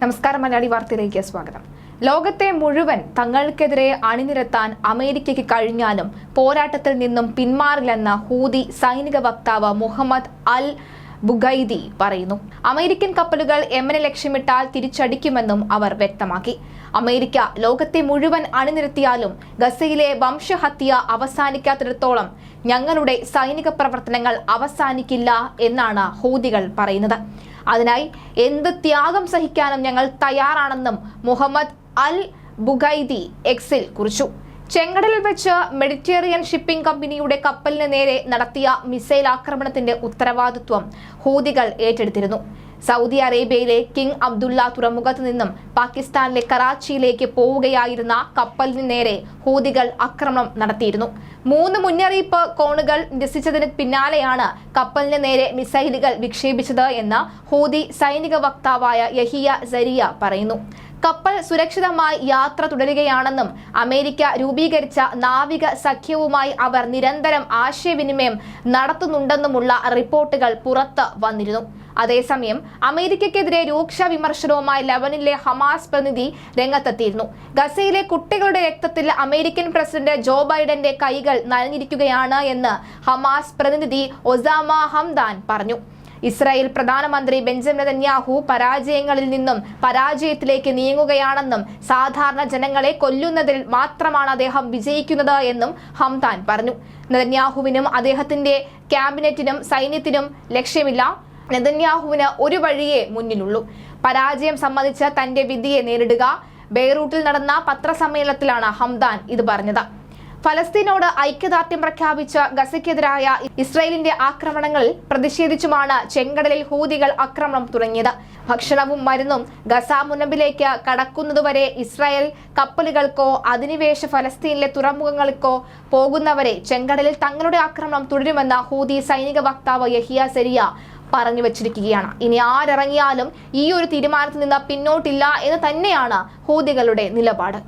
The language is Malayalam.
നമസ്കാരം, മലയാളി വാർത്തയിലേക്ക് സ്വാഗതം. ലോകത്തെ മുഴുവൻ തങ്ങൾക്കെതിരെ അണിനിരത്താൻ അമേരിക്കയ്ക്ക് കഴിഞ്ഞാലും പോരാട്ടത്തിൽ നിന്നും പിന്മാറില്ലെന്ന് ഹൂതി സൈനിക വക്താവ് മുഹമ്മദ് അൽ ബുഗൈദി പറയുന്നു. അമേരിക്കൻ കപ്പലുകൾ യമനെ ലക്ഷ്യമിട്ടാൽ തിരിച്ചടിക്കുമെന്നും അവർ വ്യക്തമാക്കി. അമേരിക്ക ലോകത്തെ മുഴുവൻ അണിനിരത്തിയാലും ഗസയിലെ വംശഹത്യ അവസാനിക്കാത്തിടത്തോളം ഞങ്ങളുടെ സൈനിക പ്രവർത്തനങ്ങൾ അവസാനിക്കില്ല എന്നാണ് ഹൂതികൾ പറയുന്നത്. അതിനായി എന്ത് ത്യാഗം സഹിക്കാനും ഞങ്ങൾ തയ്യാറാണെന്നും മുഹമ്മദ് അൽ ബുഗൈദി എക്സിൽ കുറിച്ചു. ചെങ്കടലിൽ വെച്ച് മെഡിറ്ററേനിയൻ ഷിപ്പിംഗ് കമ്പനിയുടെ കപ്പലിന് നേരെ നടത്തിയ മിസൈൽ ആക്രമണത്തിന്റെ ഉത്തരവാദിത്വം ഹൂതികൾ ഏറ്റെടുത്തിരുന്നു. സൗദി അറേബ്യയിലെ കിങ് അബ്ദുള്ള തുറമുഖത്ത് നിന്നും പാകിസ്ഥാനിലെ കറാച്ചിയിലേക്ക് പോവുകയായിരുന്ന കപ്പലിന് നേരെ ഹൂതികൾ ആക്രമണം നടത്തിയിരുന്നു. 3 മുന്നറിയിപ്പ് കോണുകൾ നിരസിച്ചതിന് പിന്നാലെയാണ് കപ്പലിന് നേരെ മിസൈലുകൾ വിക്ഷേപിച്ചത് എന്ന് ഹൂതി സൈനിക വക്താവായ യഹിയ സരിയ പറയുന്നു. കപ്പൽ സുരക്ഷിതമായി യാത്ര തുടരുകയാണെന്നും അമേരിക്ക രൂപീകരിച്ച നാവിക സഖ്യവുമായി അവർ നിരന്തരം ആശയവിനിമയം നടത്തുന്നുണ്ടെന്നുമുള്ള റിപ്പോർട്ടുകൾ പുറത്ത് വന്നിരുന്നു. അതേസമയം അമേരിക്കയ്ക്കെതിരെ രൂക്ഷ വിമർശനവുമായി ലെബനനിലെ ഹമാസ് പ്രതിനിധി രംഗത്തെത്തിയിരുന്നു. ഗസയിലെ കുട്ടികളുടെ രക്തത്തിൽ അമേരിക്കൻ പ്രസിഡന്റ് ജോ ബൈഡന്റെ കൈകൾ നനഞ്ഞിരിക്കുകയാണ് എന്ന് ഹമാസ് പ്രതിനിധി ഒസാമ ഹംദാൻ പറഞ്ഞു. ഇസ്രായേൽ പ്രധാനമന്ത്രി ബെഞ്ചമിൻ നെതന്യാഹു പരാജയങ്ങളിൽ നിന്നും പരാജയത്തിലേക്ക് നീങ്ങുകയാണെന്നും സാധാരണ ജനങ്ങളെ കൊല്ലുന്നതിൽ മാത്രമാണ് അദ്ദേഹം വിജയിക്കുന്നത് എന്നും ഹംദാൻ പറഞ്ഞു. നെതന്യാഹുവിനും അദ്ദേഹത്തിന്റെ ക്യാബിനറ്റിനും സൈന്യത്തിനും ലക്ഷ്യമില്ല. നെതന്യാഹുവിന് ഒരു വഴിയേ മുന്നിലുള്ളൂ. പരാജയം സംബന്ധിച്ച് തന്റെ വിധിയെ നേരിടുക. ബെയ്റൂട്ടിൽ നടന്ന പത്രസമ്മേളനത്തിലാണ് ഹംദാൻ ഇത് പറഞ്ഞത്. ഫലസ്തീനോട് ഐക്യദാർഢ്യം പ്രഖ്യാപിച്ച ഗസയ്ക്കെതിരായ ഇസ്രായേലിന്റെ ആക്രമണങ്ങളിൽ പ്രതിഷേധിച്ചുമാണ് ചെങ്കടലിൽ ഹൂതികൾ ആക്രമണം തുടങ്ങിയത്. ഭക്ഷണവും മരുന്നും ഗസ മുനമ്പിലേക്ക് കടക്കുന്നതുവരെ ഇസ്രായേൽ കപ്പലുകൾക്കോ അധിനിവേശ ഫലസ്തീനിലെ തുറമുഖങ്ങൾക്കോ പോകുന്നവരെ ചെങ്കടലിൽ തങ്ങളുടെ ആക്രമണം തുടരുമെന്ന് ഹൂതി സൈനിക വക്താവ് യഹിയ സരിയ പറഞ്ഞു വച്ചിരിക്കുകയാണ്. ഇനി ആരിറങ്ങിയാലും ഈ ഒരു തീരുമാനത്തിൽ നിന്ന് പിന്നോട്ടില്ല എന്ന് തന്നെയാണ് ഹൂതികളുടെ നിലപാട്.